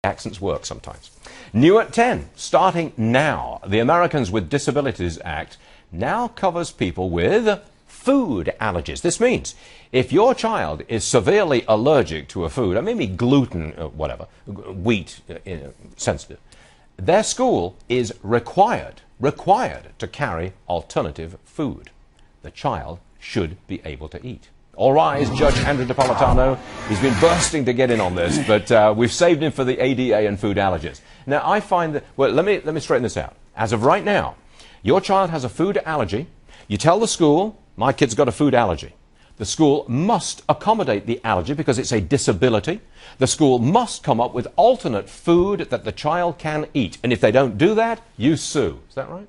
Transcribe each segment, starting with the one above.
Accents work sometimes. New at 10, starting now, the Americans with Disabilities Act now covers people with food allergies. This means if your child is severely allergic to a food, maybe gluten, whatever, wheat sensitive, their school is required to carry alternative food. The child should be able to eat. All rise, Judge Andrew Napolitano. He's been bursting to get in on this, but we've saved him for the ADA and food allergies. Now, I find that, well, let me straighten this out. As of right now, your child has a food allergy. You tell the school, my kid's got a food allergy. The school must accommodate the allergy because it's a disability. The school must come up with alternate food that the child can eat. And if they don't do that, you sue. Is that right?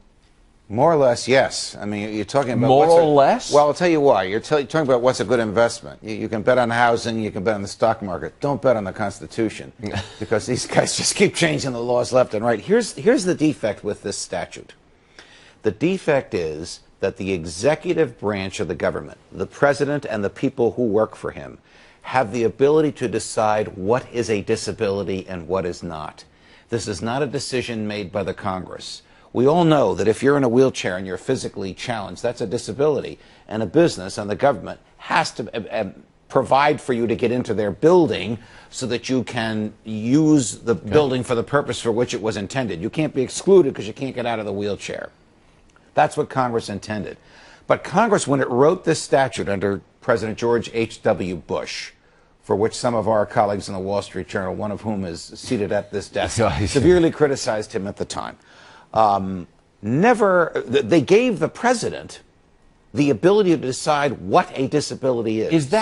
More or less, yes. I mean, you're talking about... More or less? Well, I'll tell you why. You're talking about what's a good investment. You can bet on housing, you can bet on the stock market. Don't bet on the Constitution, because these guys just keep changing the laws left and right. Here's the defect with this statute. The defect is that the executive branch of the government, the president and the people who work for him, have the ability to decide what is a disability and what is not. This is not a decision made by the Congress. We all know that if you're in a wheelchair and you're physically challenged, that's a disability. And a business and the government has to provide for you to get into their building so that you can use the building for the purpose for which it was intended. You can't be excluded because you can't get out of the wheelchair. That's what Congress intended. But Congress, when it wrote this statute under President George H.W. Bush, for which some of our colleagues in the Wall Street Journal, one of whom is seated at this desk, severely criticized him at the time. They gave the president the ability to decide what a disability is.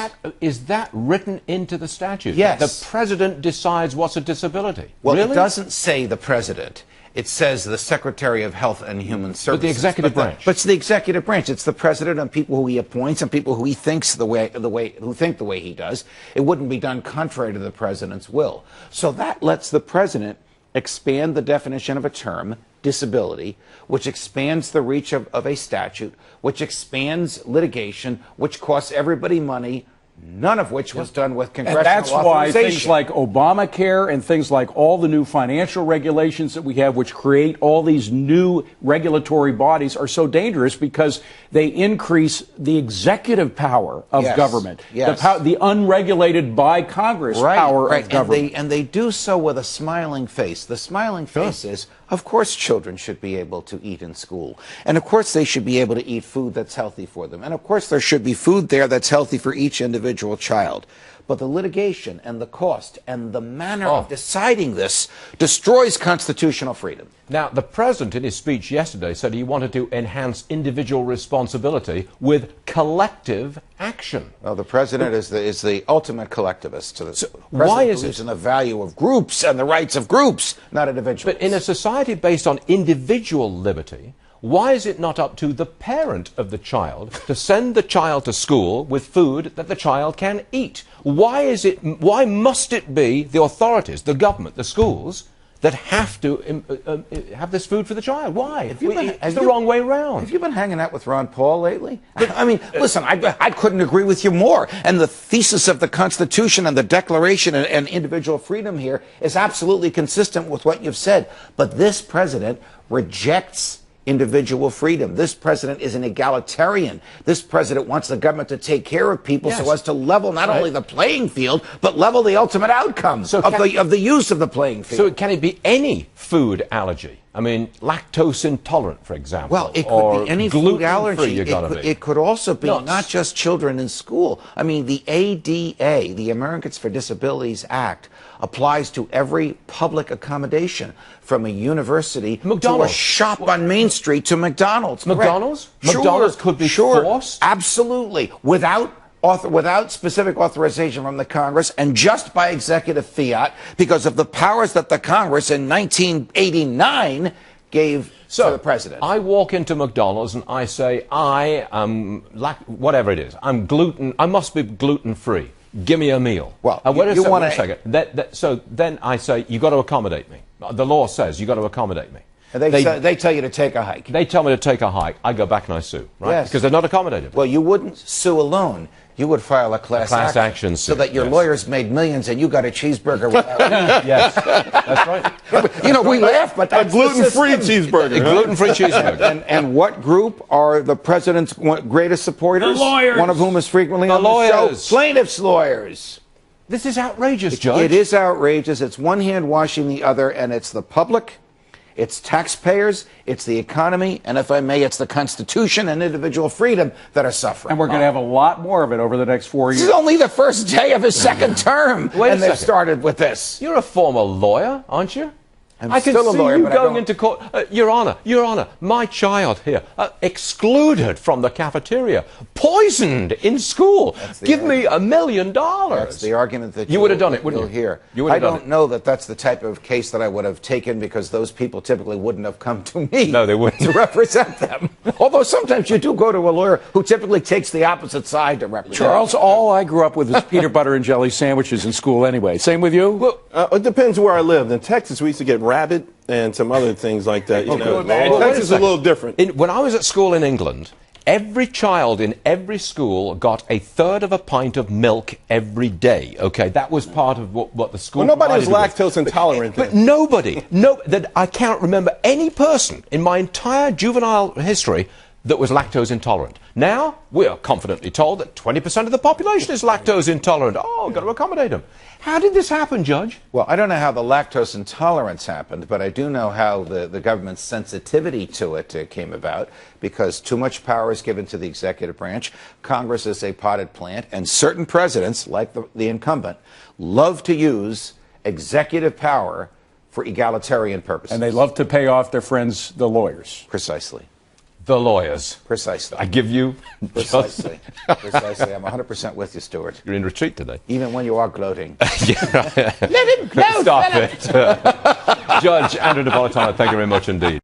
Is that written into the statute? Yes. The president decides what's a disability? Well, really? It doesn't say the president. It says the Secretary of Health and Human Services. But the executive branch. But it's the executive branch. It's the president and people who he appoints and people who he thinks who think the way he does. It wouldn't be done contrary to the president's will. So that lets the president expand the definition of a term, disability, which expands the reach of a statute, which expands litigation, which costs everybody money, none of which was done with congressional authorization. And that's why things like Obamacare and things like all the new financial regulations that we have, which create all these new regulatory bodies, are so dangerous because they increase the executive power of government, the unregulated by Congress power of government. And they do so with a smiling face. The smiling face is, of course, children should be able to eat in school. And of course, they should be able to eat food that's healthy for them. And of course, there should be food there that's healthy for each individual child. But the litigation and the cost and the manner of deciding this destroys constitutional freedom. Now, the president in his speech yesterday said he wanted to enhance individual responsibility with collective action. Well, the president is the ultimate collectivist. So why is it? In the value of groups and the rights of groups, not individuals. But in a society based on individual liberty, why is it not up to the parent of the child to send the child to school with food that the child can eat? Why must it be the authorities, the government, the schools, that have to have this food for the child? Why? It's the wrong way around. Have you been hanging out with Ron Paul lately? I mean, listen, I couldn't agree with you more. And the thesis of the Constitution and the Declaration and individual freedom here is absolutely consistent with what you've said. But this president rejects individual freedom. This president is an egalitarian. This president wants the government to take care of people so as to level not only the playing field, but level the ultimate outcomes of the use of the playing field. So can it be any food allergy? I mean, lactose intolerant, for example. Well, it could be any food allergy. It could also be not just children in school. I mean, the ADA, the Americans for Disabilities Act, applies to every public accommodation, from a university to a shop on Main Street to McDonald's. McDonald's? Sure. McDonald's could be forced? Absolutely. Without specific authorization from the Congress and just by executive fiat, because of the powers that the Congress in 1989 gave to the president. I walk into McDonald's and I say, I am, whatever it is, I must be gluten-free. Give me a meal. Well, wait a second. So then I say, you've got to accommodate me. The law says you've got to accommodate me. And they tell you to take a hike. They tell me to take a hike. I go back and I sue, right? Yes. Because they're not accommodated. Well, you wouldn't sue alone. You would file a class action so suit, that your lawyers made millions and you got a cheeseburger without Yes, that's right. You know, we laugh, but that's A gluten-free cheeseburger. A gluten-free cheeseburger. And what group are the president's greatest supporters? The lawyers. One of whom is frequently The on the lawyers. show. Plaintiffs' lawyers. This is outrageous, Judge. It is outrageous. It's one hand washing the other, and it's the public, it's taxpayers, it's the economy, and if I may, it's the Constitution and individual freedom that are suffering. And we're going to have a lot more of it over the next 4 This years. is only the first day of his second term, Wait a and they've second. started with this. You're a former lawyer, aren't you? I'm I can still a see lawyer, you but I going don't- into court. Your Honor, my child here, excluded from the cafeteria, poisoned in school. the Give me $1 million. That's the argument that You would have done it, wouldn't you'll you? hear. You would have I done don't it. know that that's the type of case that I would have taken because those people typically wouldn't have come to me. No, they wouldn't. To represent them. Although sometimes you do go to a lawyer who typically takes the opposite side to represent. Charles, all I grew up with is peanut butter and jelly sandwiches in school anyway. Same with you? It depends where I lived. In Texas, we used to get rabbit and some other things like that. You know, Texas is a little different. When I was at school in England, every child in every school got a third of a pint of milk every day. Okay, that was part of what the school. Well, nobody was provided lactose intolerant. But nobody, that I can't remember any person in my entire juvenile history that was lactose intolerant. Now, we are confidently told that 20% of the population is lactose intolerant. Oh, got to accommodate them. How did this happen, Judge? Well, I don't know how the lactose intolerance happened, but I do know how the government's sensitivity to it came about, because too much power is given to the executive branch. Congress is a potted plant, and certain presidents, like the incumbent, love to use executive power for egalitarian purposes. And they love to pay off their friends, the lawyers. Precisely. The lawyers. Precisely. I give you. Precisely. Precisely. I'm 100% with you, Stuart. You're in retreat today. Even when you are gloating. Let him gloat, Stop it. Judge Andrew Napolitano, thank you very much indeed.